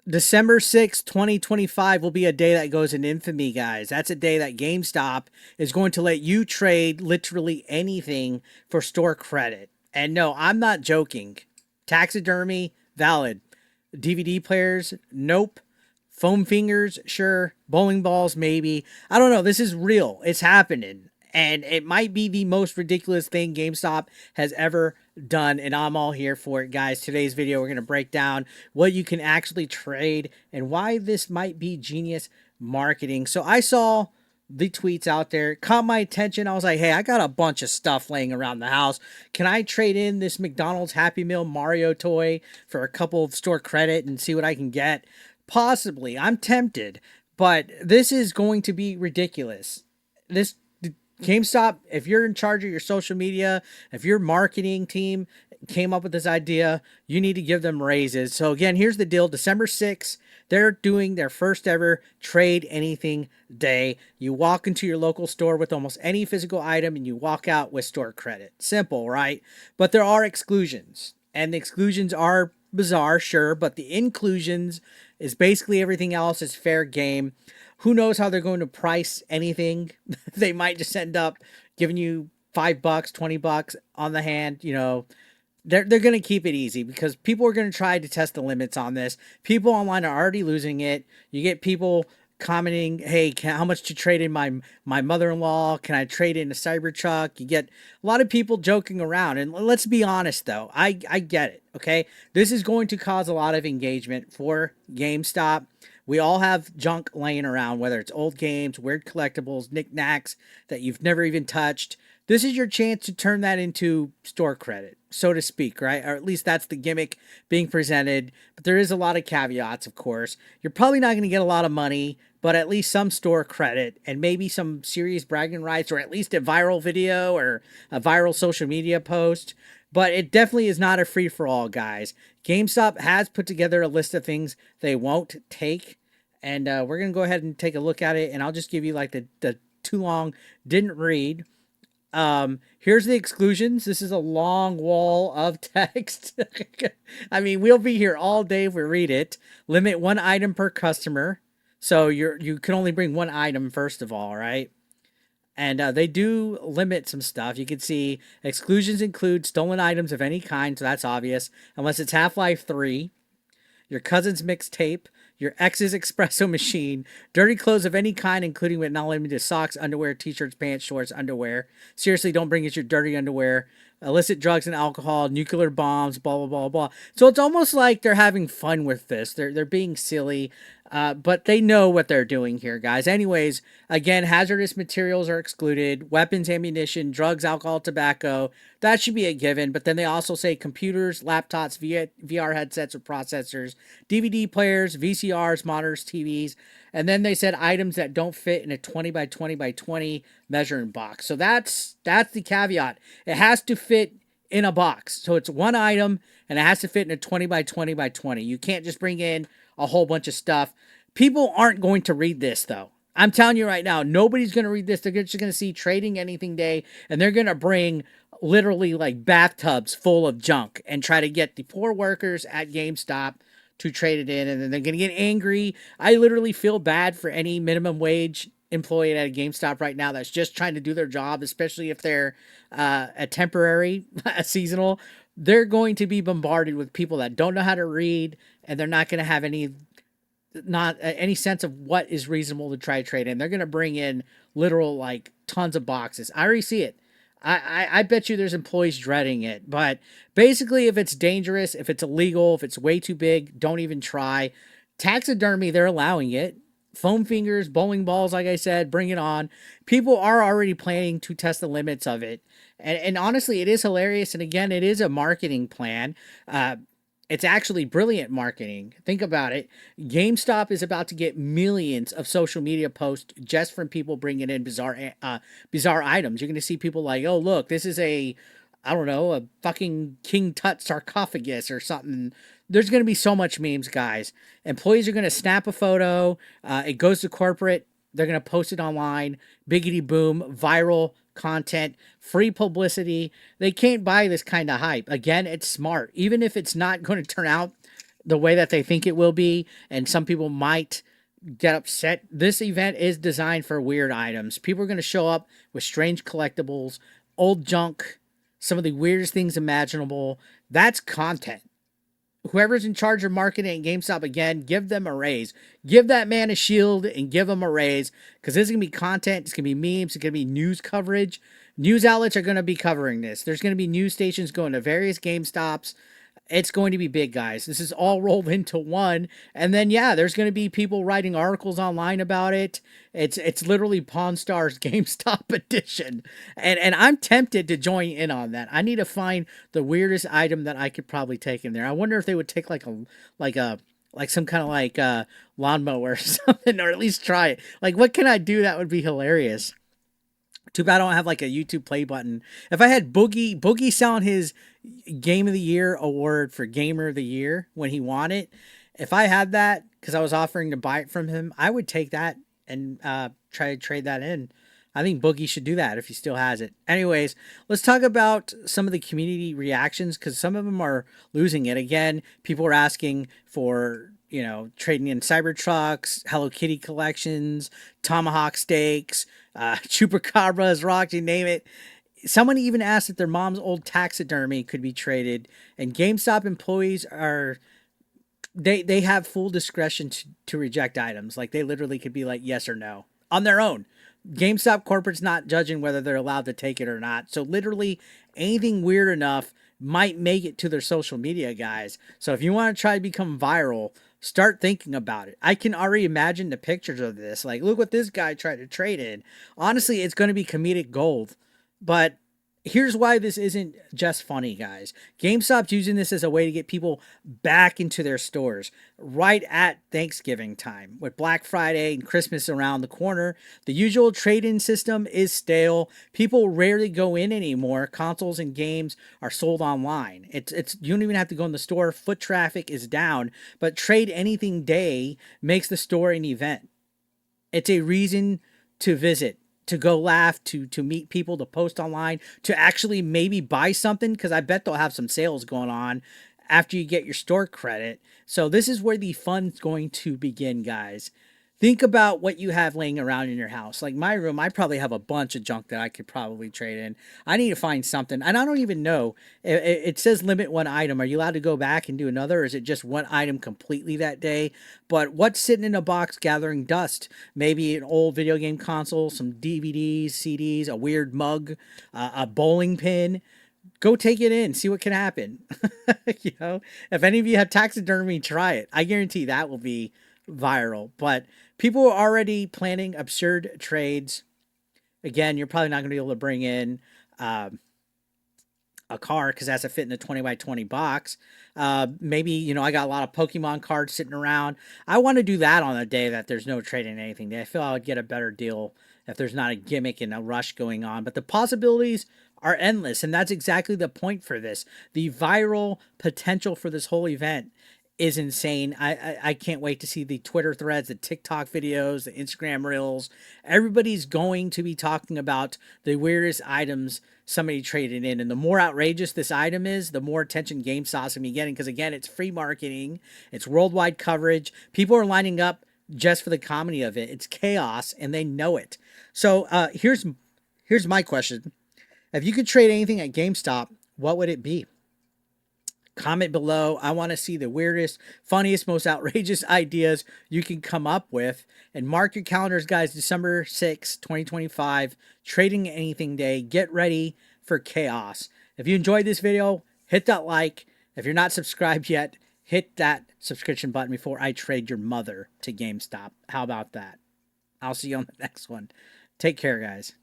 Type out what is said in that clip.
December 6th, 2025 will be a day that goes in infamy, guys. That's a day that GameStop is going to let you trade literally anything for store credit. And no, I'm not joking. Taxidermy, valid. DVD players, nope. Foam fingers, sure. Bowling balls, maybe. I don't know. This is real. It's happening. And it might be the most ridiculous thing GameStop has ever done. And I'm all here for it, guys. Today's video, we're going to break down what you can actually trade and why this might be genius marketing. So I saw the tweets out there, caught my attention. I was like, hey, I got a bunch of stuff laying around the house. Can I trade in this McDonald's Happy Meal Mario toy for a couple of store credit and see what I can get? Possibly. I'm tempted, but this is going to be ridiculous. This GameStop, if you're in charge of your social media, if your marketing team came up with this idea, you need to give them raises. So again, here's the deal. December 6th, they're doing their first ever trade anything day. You walk into your local store with almost any physical item and you walk out with store credit. Simple, right? But there are exclusions, and the exclusions are bizarre, sure, but the inclusions is basically everything else is fair game. Who knows how they're going to price anything? They might just end up giving you $5, $20 on the hand. You know, they're going to keep it easy because people are going to try to test the limits on this. People online are already losing it. You get people commenting, hey, how much to trade in my mother-in-law? Can I trade in a Cybertruck? You get a lot of people joking around. And let's be honest, though. I get it, okay? This is going to cause a lot of engagement for GameStop. We all have junk laying around, whether it's old games, weird collectibles, knickknacks that you've never even touched. This is your chance to turn that into store credit, so to speak, right? Or at least that's the gimmick being presented. But there is a lot of caveats, of course. You're probably not going to get a lot of money, but at least some store credit and maybe some serious bragging rights, or at least a viral video or a viral social media post. But it definitely is not a free-for-all, guys. GameStop has put together a list of things they won't take. And we're going to go ahead and take a look at it. And I'll just give you like the too long, didn't read. Here's the exclusions. This is a long wall of text. I mean, we'll be here all day if we read it. Limit one item per customer. So you can only bring one item, first of all, right? And they do limit some stuff. You can see exclusions include stolen items of any kind. So that's obvious. Unless it's Half-Life 3. Your cousin's mixtape, your ex's espresso machine, dirty clothes of any kind, including but not limited to socks, underwear, t-shirts, pants, shorts, underwear. Seriously, don't bring us your dirty underwear. Illicit drugs and alcohol, nuclear bombs, blah, blah, blah, blah. So it's almost like they're having fun with this. They're being silly, but they know what they're doing here, guys. Anyways, again, hazardous materials are excluded. Weapons, ammunition, drugs, alcohol, tobacco. That should be a given. But then they also say computers, laptops, VR headsets or processors, DVD players, VCRs, monitors, TVs. And then they said items that don't fit in a 20 by 20 by 20 measuring box. So that's the caveat. It has to fit in a box. So it's one item and it has to fit in a 20 by 20 by 20. You can't just bring in a whole bunch of stuff. People aren't going to read this, though. I'm telling you right now, nobody's going to read this. They're just going to see Trading Anything Day, and they're going to bring literally like bathtubs full of junk and try to get the poor workers at GameStop to trade it in, and then they're going to get angry. I literally feel bad for any minimum wage employee at a GameStop right now that's just trying to do their job, especially if they're a temporary, a seasonal. They're going to be bombarded with people that don't know how to read, and they're not going to have any sense of what is reasonable to try to trade in. They're going to bring in literal like tons of boxes. I already see it. I bet you there's employees dreading it. But basically, if it's dangerous, if it's illegal, if it's way too big, don't even try. Taxidermy, they're allowing it. Foam fingers, bowling balls, like I said, bring it on. People are already planning to test the limits of it. And honestly, it is hilarious. And again, it is a marketing plan. It's actually brilliant marketing. Think about it. GameStop is about to get millions of social media posts just from people bringing in bizarre items. You're going to see people like, oh, look, this is I don't know, a fucking King Tut sarcophagus or something. There's going to be so much memes, guys. Employees are going to snap a photo. It goes to corporate. They're going to post it online. Biggity boom, viral content, free publicity. They can't buy this kind of hype. Again, it's smart. Even if it's not going to turn out the way that they think it will be, and some people might get upset. This event is designed for weird items. People are going to show up with strange collectibles, old junk, some of the weirdest things imaginable. That's content. Whoever's in charge of marketing at GameStop, again, give them a raise. Give that man a shield and give him a raise, because this is going to be content. It's going to be memes. It's going to be news coverage. News outlets are going to be covering this. There's going to be news stations going to various GameStops. It's going to be big, guys. This is all rolled into one. And then, yeah, there's going to be people writing articles online about it. It's literally Pawn Stars GameStop edition. And I'm tempted to join in on that. I need to find the weirdest item that I could probably take in there. I wonder if they would take like some kind of lawnmower or something, or at least try it. Like, what can I do that would be hilarious? Too bad I don't have like a YouTube play button. If I had Boogie selling his Game of the Year award for Gamer of the Year when he won it, if I had that because I was offering to buy it from him, I would take that and try to trade that in. I think Boogie should do that if he still has it. Anyways, let's talk about some of the community reactions, because some of them are losing it. Again, people are asking for, trading in Cybertrucks, Hello Kitty collections, tomahawk steaks, chupacabras, rocks, you name it. Someone even asked if their mom's old taxidermy could be traded, and GameStop employees they have full discretion to reject items. Like, they literally could be like yes or no on their own. GameStop corporate's not judging whether they're allowed to take it or not. So literally anything weird enough might make it to their social media, guys. So if you want to try to become viral, start thinking about it. I can already imagine the pictures of this. Like, look what this guy tried to trade in. Honestly, it's going to be comedic gold. But here's why this isn't just funny, guys. GameStop's using this as a way to get people back into their stores right at Thanksgiving time. With Black Friday and Christmas around the corner, the usual trade-in system is stale. People rarely go in anymore. Consoles and games are sold online. It's you don't even have to go in the store. Foot traffic is down, but Trade Anything Day makes the store an event. It's a reason to visit, to go laugh, to meet people, to post online, to actually maybe buy something, because I bet they'll have some sales going on after you get your store credit. So this is where the fun's going to begin, guys. Think about what you have laying around in your house. Like my room, I probably have a bunch of junk that I could probably trade in. I need to find something. And I don't even know. It says limit one item. Are you allowed to go back and do another? Or is it just one item completely that day? But what's sitting in a box gathering dust? Maybe an old video game console, some DVDs, CDs, a weird mug, a bowling pin. Go take it in, see what can happen. If any of you have taxidermy, try it. I guarantee that will be viral. But people are already planning absurd trades. Again, you're probably not going to be able to bring in a car because it has to fit in a 20 by 20 box. Maybe, I got a lot of Pokemon cards sitting around. I want to do that on a day that there's no trading anything. I feel I would get a better deal if there's not a gimmick and a rush going on. But the possibilities are endless, and that's exactly the point for this. The viral potential for this whole event is insane. I can't wait to see the Twitter threads, the TikTok videos, the Instagram reels. Everybody's going to be talking about the weirdest items somebody traded in. And the more outrageous this item is, the more attention GameStop's going to be getting. Because again, it's free marketing. It's worldwide coverage. People are lining up just for the comedy of it. It's chaos, and they know it. So here's my question. If you could trade anything at GameStop, what would it be? Comment below. I want to see the weirdest, funniest, most outrageous ideas you can come up with. And mark your calendars, guys. December 6th, 2025. Trading Anything Day. Get ready for chaos. If you enjoyed this video, hit that like. If you're not subscribed yet, hit that subscription button before I trade your mother to GameStop. How about that? I'll see you on the next one. Take care, guys.